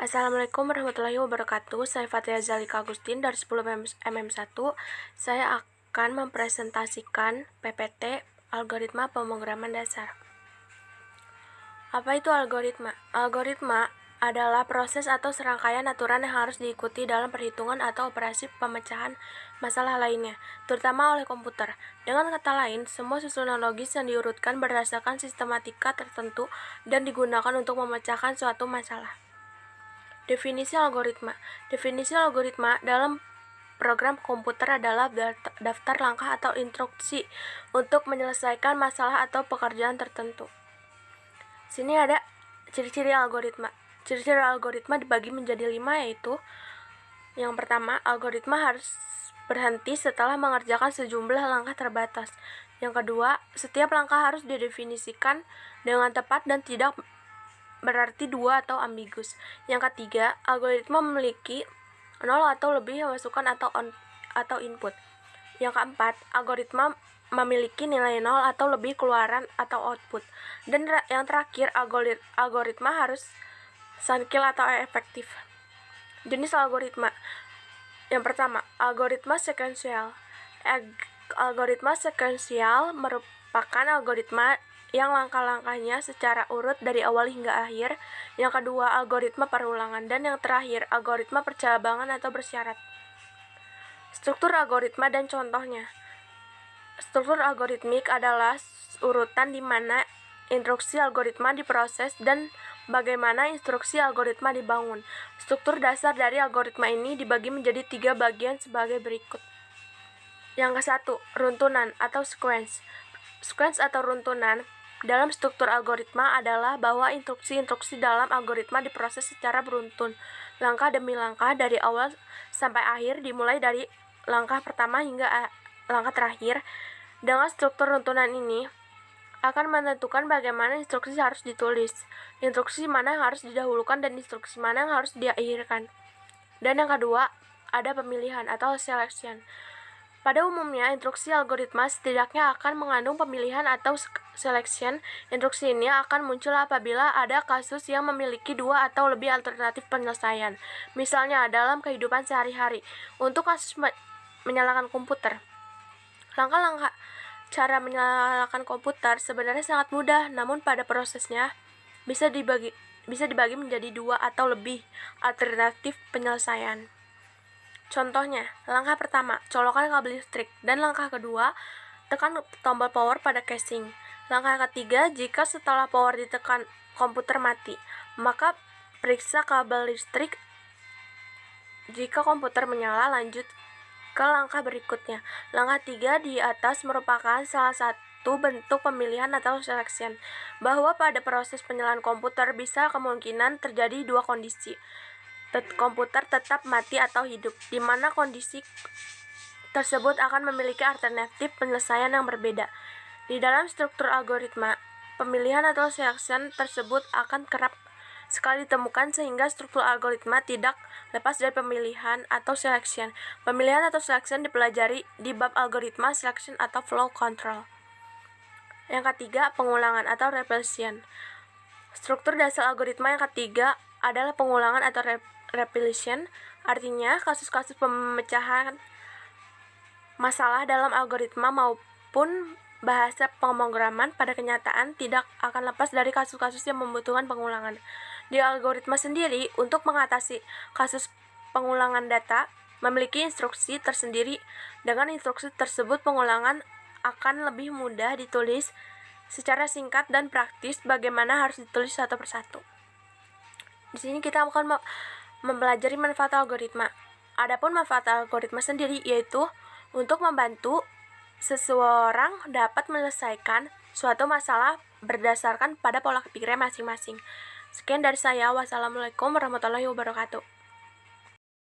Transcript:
Assalamualaikum warahmatullahi wabarakatuh. Saya Fathia Zalika Agustin dari 10mm1. Saya akan mempresentasikan PPT algoritma pemrograman dasar. Apa itu algoritma? Algoritma adalah proses atau serangkaian aturan yang harus diikuti dalam perhitungan atau operasi pemecahan masalah lainnya, terutama oleh komputer. Dengan kata lain, semua susunan logis yang diurutkan berdasarkan sistematika tertentu dan digunakan untuk memecahkan suatu masalah. Definisi algoritma. Definisi algoritma dalam program komputer adalah daftar langkah atau instruksi untuk menyelesaikan masalah atau pekerjaan tertentu. Sini ada ciri-ciri algoritma. Ciri-ciri algoritma dibagi menjadi 5, yaitu yang pertama, algoritma harus berhenti setelah mengerjakan sejumlah langkah terbatas. Yang kedua, setiap langkah harus didefinisikan dengan tepat dan tidak berarti dua atau ambigus. Yang ketiga, algoritma memiliki 0 atau lebih masukan atau input. Yang keempat, algoritma memiliki nilai 0 atau lebih keluaran atau output. Dan yang terakhir, algoritma harus skill atau efektif. Jenis algoritma. Yang pertama, algoritma sekuensial. Algoritma sekuensial merupakan algoritma yang langkah-langkahnya secara urut dari awal hingga akhir. Yang kedua, algoritma perulangan. Dan yang terakhir, algoritma percabangan atau bersyarat. Struktur algoritma dan contohnya. Struktur algoritmik adalah urutan di mana instruksi algoritma diproses dan bagaimana instruksi algoritma dibangun. Struktur dasar dari algoritma ini dibagi menjadi 3 bagian sebagai berikut. Yang ke-1, runtunan atau sequence. Sequence atau runtunan dalam struktur algoritma adalah bahwa instruksi-instruksi dalam algoritma diproses secara beruntun, langkah demi langkah dari awal sampai akhir, dimulai dari langkah pertama hingga langkah terakhir. Dengan struktur runtunan ini akan menentukan bagaimana instruksi harus ditulis, instruksi mana yang harus didahulukan, dan instruksi mana yang harus diakhirkan. Dan yang kedua, ada pemilihan atau selection. Pada umumnya, instruksi algoritma setidaknya akan mengandung pemilihan atau selection. Instruksi ini akan muncul apabila ada kasus yang memiliki 2 atau lebih alternatif penyelesaian. Misalnya, dalam kehidupan sehari-hari, untuk kasus menyalakan komputer. Langkah-langkah cara menyalakan komputer sebenarnya sangat mudah, namun pada prosesnya bisa dibagi menjadi 2 atau lebih alternatif penyelesaian. Contohnya, langkah pertama, colokan kabel listrik, dan langkah kedua, tekan tombol power pada casing. Langkah ketiga, jika setelah power ditekan komputer mati, maka periksa kabel listrik. Jika komputer menyala, lanjut ke langkah berikutnya. Langkah 3 di atas merupakan salah satu bentuk pemilihan atau selection, bahwa pada proses penyalaan komputer bisa kemungkinan terjadi 2 kondisi. Komputer tetap mati atau hidup, di mana kondisi tersebut akan memiliki alternatif penyelesaian yang berbeda. Di dalam struktur algoritma, pemilihan atau selection tersebut akan kerap sekali ditemukan, sehingga struktur algoritma tidak lepas dari pemilihan atau selection. Pemilihan atau selection dipelajari di bab algoritma selection atau flow control. Yang ketiga, pengulangan atau repetition. Struktur dasar algoritma yang ketiga adalah pengulangan atau repetition, artinya kasus-kasus pemecahan masalah dalam algoritma maupun bahasa pemrograman pada kenyataan tidak akan lepas dari kasus-kasus yang membutuhkan pengulangan. Di algoritma sendiri, untuk mengatasi kasus pengulangan data, memiliki instruksi tersendiri. Dengan instruksi tersebut, pengulangan akan lebih mudah ditulis secara singkat dan praktis bagaimana harus ditulis satu persatu. Di sini kita akan mempelajari manfaat algoritma. Adapun manfaat algoritma sendiri yaitu untuk membantu seseorang dapat menyelesaikan suatu masalah berdasarkan pada pola pikirnya masing-masing. Sekian dari saya. Wassalamualaikum warahmatullahi wabarakatuh.